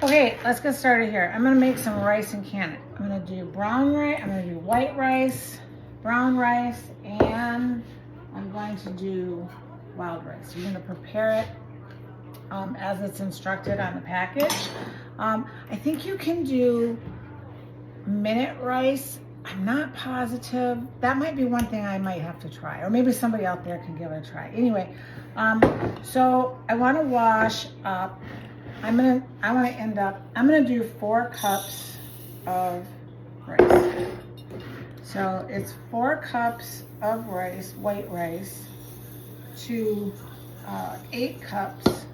Okay, let's get started here. I'm gonna make some rice and can it. I'm gonna do brown rice, I'm gonna do white rice, brown rice, and I'm going to do wild rice. You're gonna prepare it as it's instructed on the package. I think you can do minute rice. I'm not positive. That might be one thing I might have to try, or maybe somebody out there can give it a try. Anyway, so I want to wash up. I'm gonna do 4 cups of rice. So it's 4 cups of rice, white rice, to 8 cups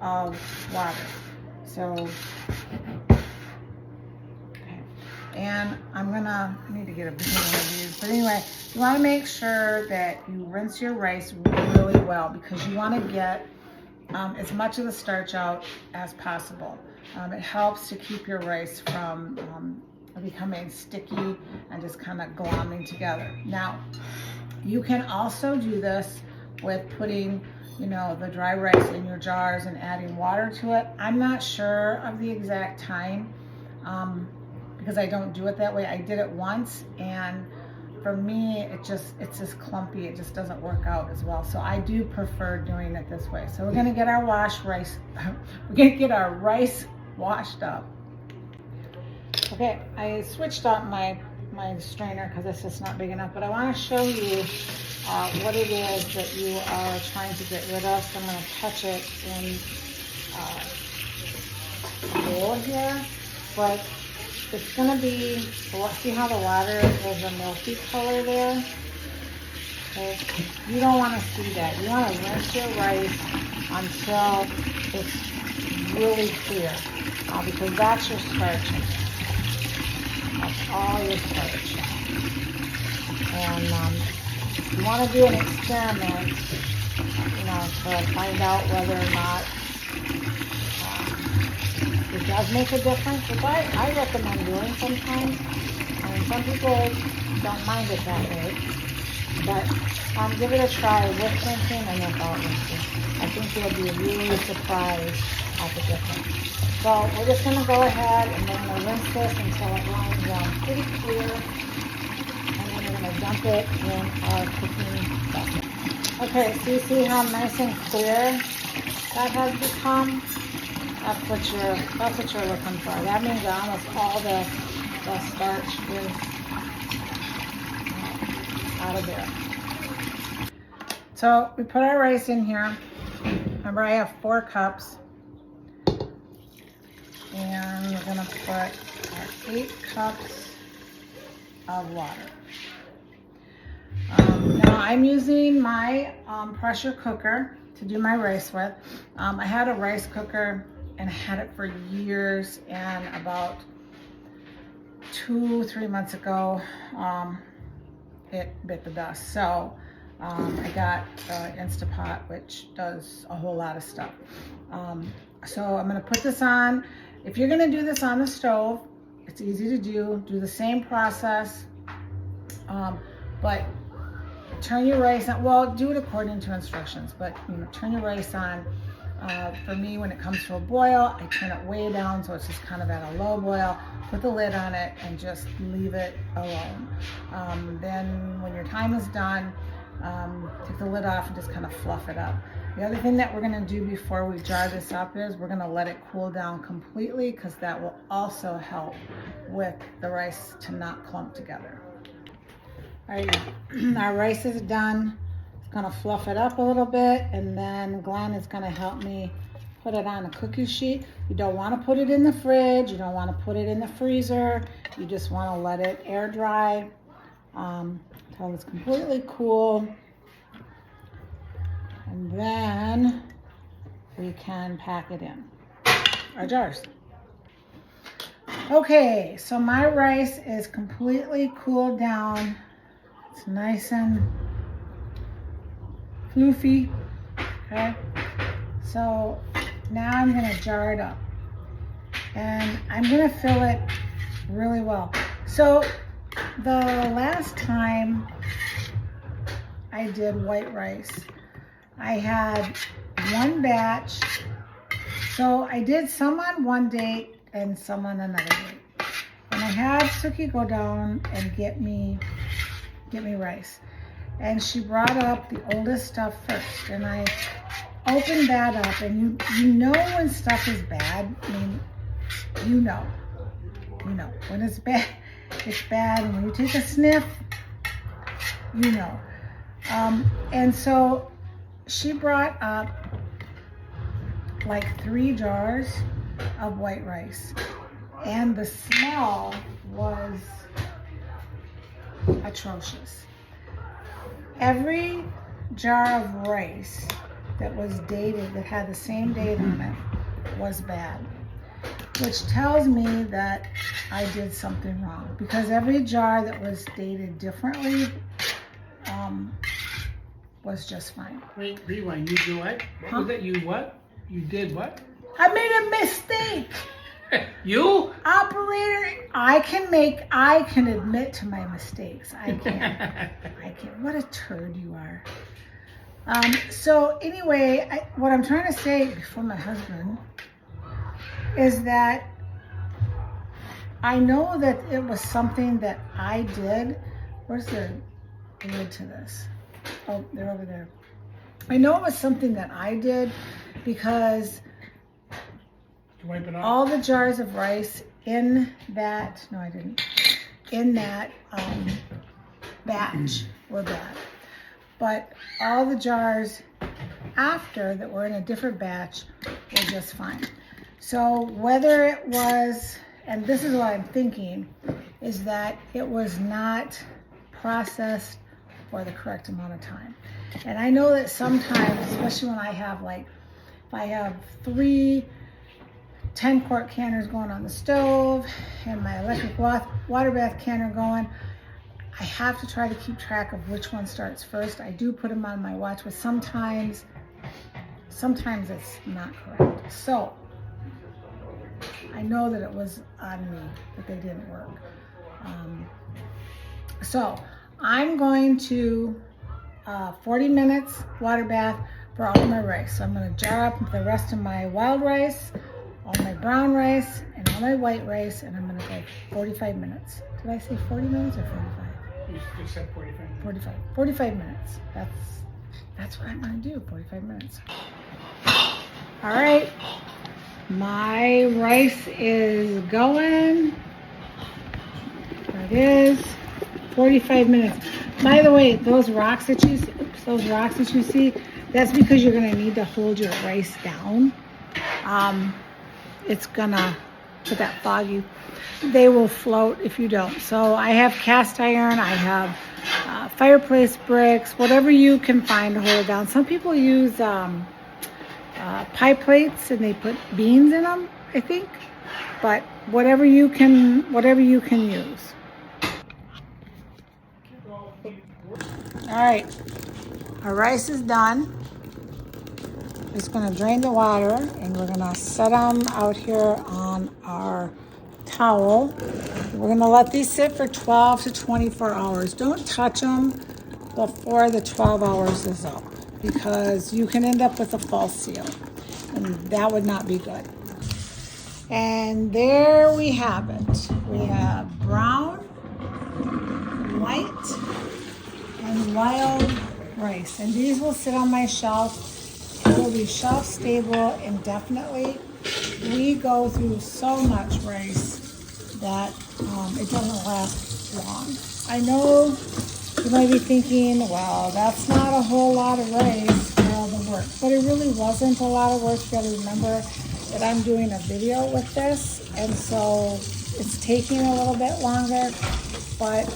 of water. So, okay. And I need to get a big one of these. But anyway, you wanna make sure that you rinse your rice really well, because you wanna get as much of the starch out as possible. It helps to keep your rice from becoming sticky and just kind of glomming together. Now, you can also do this with putting, the dry rice in your jars and adding water to it. I'm not sure of the exact time because I don't do it that way. I did it once, and for me, it's just clumpy. It just doesn't work out as well. So I do prefer doing it this way. So we're gonna get our rice washed up. Okay, I switched up my strainer because it's just not big enough, but I want to show you what it is that you are trying to get rid of. So I'm going to touch it in a bowl here, but it's going to be, see how the water is a milky color there? Okay. You don't want to see that. You want to rinse your rice until it's really clear, because that's your starch. That's all your starch. And you want to do an experiment, to find out whether or not it does make a difference, which I recommend doing sometimes. Some people don't mind it that way, but give it a try with rinsing and without rinsing. I think you'll be really surprised at the difference. So we're just going to go ahead and we're going to rinse this until it lines pretty clear, and then we're going to dump it in our cooking vessel. Okay, so you see how nice and clear that has become? That's what you're looking for. That means that almost all the starch is out of there. So we put our rice in here. Remember, I have 4 cups. And we're going to put our 8 cups of water. Now I'm using my pressure cooker to do my rice with. I had a rice cooker and I had it for years, and about 2-3 months ago it bit the dust. So I got Instapot, which does a whole lot of stuff. So I'm going to put this on. If you're going to do this on the stove, it's easy to do. Do the same process, but turn your rice on. Well, do it according to instructions, but turn your rice on. For me, when it comes to a boil, I turn it way down so it's just kind of at a low boil. Put the lid on it and just leave it alone. Then when your time is done, take the lid off and just kind of fluff it up. The other thing that we're going to do before we jar this up is we're going to let it cool down completely, because that will also help with the rice to not clump together. All right, our rice is done. It's going to fluff it up a little bit, and then Glenn is going to help me put it on a cookie sheet. You don't want to put it in the fridge. You don't want to put it in the freezer. You just want to let it air dry until it's completely cool. And then we can pack it in our jars. Okay, so my rice is completely cooled down. It's nice and floofy. Okay, so now I'm going to jar it up, and I'm going to fill it really well. So the last time I did white rice, I had one batch So I did some on one date and some on another date. And I had Suki go down and get me rice. And she brought up the oldest stuff first. And I opened that up, and you know when stuff is bad. I mean, you know when it's bad. It's bad, and when you take a sniff, you know. And so she brought up like 3 jars of white rice, and the smell was atrocious. Every jar of rice that was dated, that had the same date on it, was bad, which tells me that I did something wrong, because every jar that was dated differently was just fine. Wait, rewind. You do what? What was it? You what? You did what? I made a mistake. You? Operator, I can admit to my mistakes. I can. What a turd you are. So anyway, what I'm trying to say before my husband is that I know that it was something that I did. Where's the lid to this? Oh, they're over there. I know it was something that I did because Wipe it off. all the jars of rice in that, no I didn't, in that batch were bad. But all the jars after that were in a different batch were just fine. So whether it was, and this is what I'm thinking, is that it was not processed for the correct amount of time. And I know that sometimes, especially when I have if I have 3 10-quart canners going on the stove and my electric water bath canner going, I have to try to keep track of which one starts first. I do put them on my watch, but sometimes it's not correct. So I know that it was on me that they didn't work. So I'm going to 40 minutes water bath for all of my rice. So I'm going to jar up the rest of my wild rice, all my brown rice, and all my white rice, and I'm going to go 45 minutes. Did I say 40 minutes or 45? You just said 45 minutes. 45 minutes. That's what I'm going to do, 45 minutes. All right. My rice is going. There it is. 45 minutes. By the way, those rocks that you see, that's because you're going to need to hold your rice down. It's gonna, with that foggy, they will float if you don't. So I have cast iron, I have fireplace bricks, whatever you can find to hold it down. Some people use pie plates and they put beans in them, I think. But whatever you can use. All right, our rice is done. Just going to drain the water, and we're going to set them out here on our towel. We're going to let these sit for 12 to 24 hours. Don't touch them before the 12 hours is up, because you can end up with a false seal, and that would not be good. And there we have it. We have brown, white, and wild rice. And these will sit on my shelf. It will be shelf stable indefinitely. We go through so much rice that it doesn't last long. I know you might be thinking, well, that's not a whole lot of rice for all the work, but it really wasn't a lot of work. You gotta remember that I'm doing a video with this, and so it's taking a little bit longer, but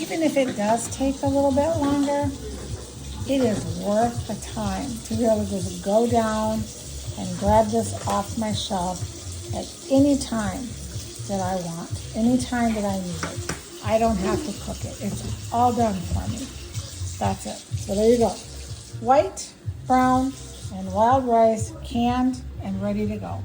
even if it does take a little bit longer, it is worth the time to be able to just go down and grab this off my shelf at any time that I want, any time that I need it. I don't have to cook it. It's all done for me. That's it. So there you go. White, brown, and wild rice, canned and ready to go.